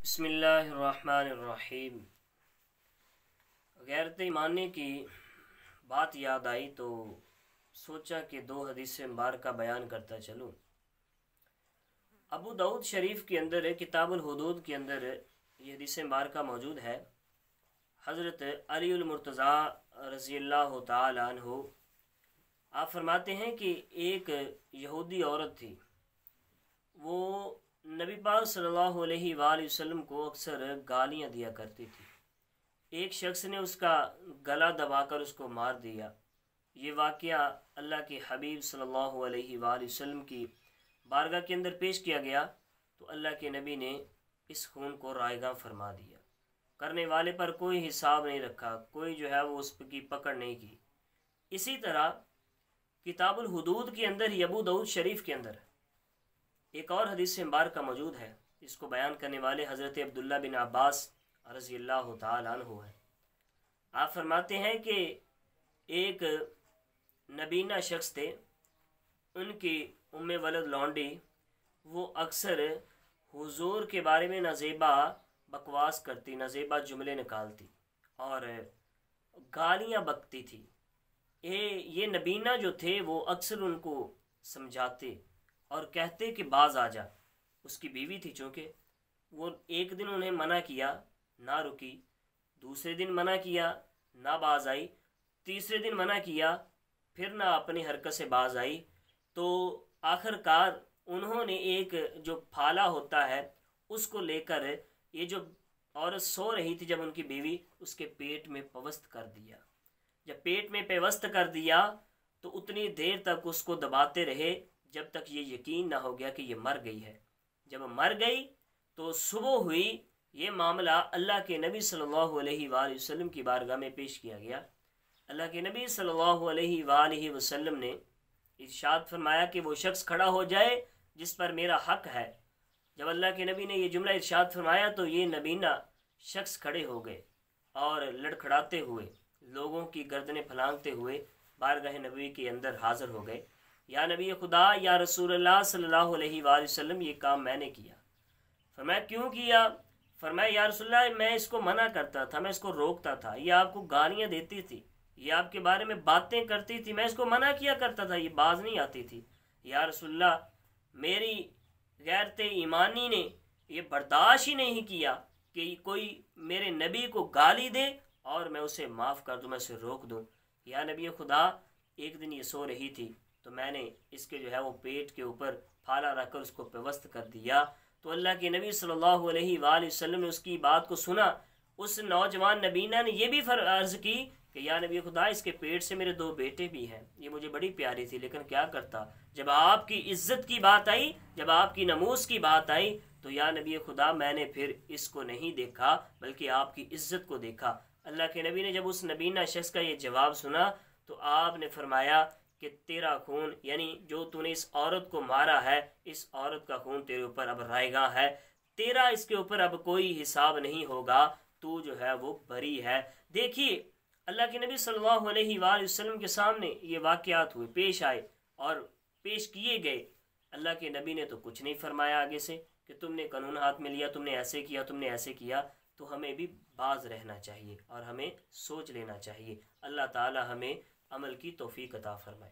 بسم اللہ الرحمن الرحیم۔ غیرت ماننے کی بات یاد آئی تو سوچا کہ دو حدیث مبارکہ بیان کرتا چلوں۔ ابو داؤد شریف کے اندر کتاب الحدود کے اندر یہ حدیث مبارکہ موجود ہے۔ حضرت علی المرتضیٰ رضی اللہ تعالی عنہ آپ فرماتے ہیں کہ ایک یہودی عورت تھی، وہ نبی پاک صلی اللہ علیہ وآلہ وسلم کو اکثر گالیاں دیا کرتی تھی۔ ایک شخص نے اس کا گلا دبا کر اس کو مار دیا۔ یہ واقعہ اللہ کے حبیب صلی اللہ علیہ وآلہ وسلم کی بارگاہ کے اندر پیش کیا گیا تو اللہ کے نبی نے اس خون کو رائگاں فرما دیا۔ کرنے والے پر کوئی حساب نہیں رکھا، کوئی جو ہے وہ اس کی پکڑ نہیں کی۔ اسی طرح کتاب الحدود کے اندر ہی ابو داؤد شریف کے اندر ایک اور حدیث مبارکہ موجود ہے، اس کو بیان کرنے والے حضرت عبداللہ بن عباس رضی اللہ تعالی عنہ ہے۔ آپ فرماتے ہیں کہ ایک نبینہ شخص تھے، ان کی ام ولد لونڈی، وہ اکثر حضور کے بارے میں نازیبا بکواس کرتی، نازیبا جملے نکالتی اور گالیاں بکتی تھی۔ یہ نبینہ جو تھے وہ اکثر ان کو سمجھاتے اور کہتے کہ باز آ جا۔ اس کی بیوی تھی، چونکہ وہ ایک دن انہیں منع کیا، نہ رکی، دوسرے دن منع کیا، نہ باز آئی، تیسرے دن منع کیا، پھر نہ اپنی حرکت سے باز آئی، تو آخر کار انہوں نے ایک جو پھالا ہوتا ہے اس کو لے کر یہ جو عورت سو رہی تھی، جب ان کی بیوی، اس کے پیٹ میں پیوست کر دیا۔ جب پیٹ میں پیوست کر دیا تو اتنی دیر تک اس کو دباتے رہے جب تک یہ یقین نہ ہو گیا کہ یہ مر گئی ہے۔ جب مر گئی تو صبح ہوئی، یہ معاملہ اللہ کے نبی صلی اللہ علیہ وآلہ وسلم کی بارگاہ میں پیش کیا گیا۔ اللہ کے نبی صلی اللہ علیہ وآلہ وسلم نے ارشاد فرمایا کہ وہ شخص کھڑا ہو جائے جس پر میرا حق ہے۔ جب اللہ کے نبی نے یہ جملہ ارشاد فرمایا تو یہ نبینہ شخص کھڑے ہو گئے اور لڑکھڑاتے ہوئے، لوگوں کی گردنیں پھلانگتے ہوئے بارگاہ نبوی کے اندر حاضر ہو گئے۔ یا نبی خدا، یا رسول اللہ صلی اللہ علیہ وآلہ وسلم، یہ کام میں نے کیا۔ فرمایا کیوں کیا؟ فرمایا یا رسول اللہ، میں اس کو منع کرتا تھا، میں اس کو روکتا تھا، یہ آپ کو گالیاں دیتی تھی، یہ آپ کے بارے میں باتیں کرتی تھی، میں اس کو منع کیا کرتا تھا، یہ باز نہیں آتی تھی۔ یا رسول اللہ، میری غیرت ایمانی نے یہ برداشت ہی نہیں کیا کہ کوئی میرے نبی کو گالی دے اور میں اسے معاف کر دوں، میں اسے روک دوں۔ یا نبی خدا، ایک دن یہ سو رہی تھی تو میں نے اس کے جو ہے وہ پیٹ کے اوپر پھالا رکھ کر اس کو پیوست کر دیا، تو اللہ کے نبی صلی اللہ علیہ وآلہ وسلم نے اس کی بات کو سنا۔ اس نوجوان نبینہ نے یہ بھی عرض کی کہ یا نبی خدا، اس کے پیٹ سے میرے دو بیٹے بھی ہیں، یہ مجھے بڑی پیاری تھی، لیکن کیا کرتا، جب آپ کی عزت کی بات آئی، جب آپ کی ناموس کی بات آئی تو یا نبی خدا میں نے پھر اس کو نہیں دیکھا بلکہ آپ کی عزت کو دیکھا۔ اللہ کے نبی نے جب اس نبینہ شخص کا یہ جواب سنا تو آپ نے فرمایا کہ تیرا خون، یعنی جو تو نے اس عورت کو مارا ہے، اس عورت کا خون تیرے اوپر اب رائگاں ہے، تیرا اس کے اوپر اب کوئی حساب نہیں ہوگا، تو جو ہے وہ بری ہے۔ دیکھیے اللہ کے نبی صلی اللہ علیہ وآلہ وسلم کے سامنے یہ واقعات ہوئے، پیش آئے اور پیش کیے گئے۔ اللہ کے نبی نے تو کچھ نہیں فرمایا آگے سے کہ تم نے قانون ہاتھ میں لیا، تم نے ایسے کیا، تم نے ایسے کیا۔ تو ہمیں بھی باز رہنا چاہیے اور ہمیں سوچ لینا چاہیے۔ اللہ تعالی ہمیں عمل کی توفیق عطا فرمائے۔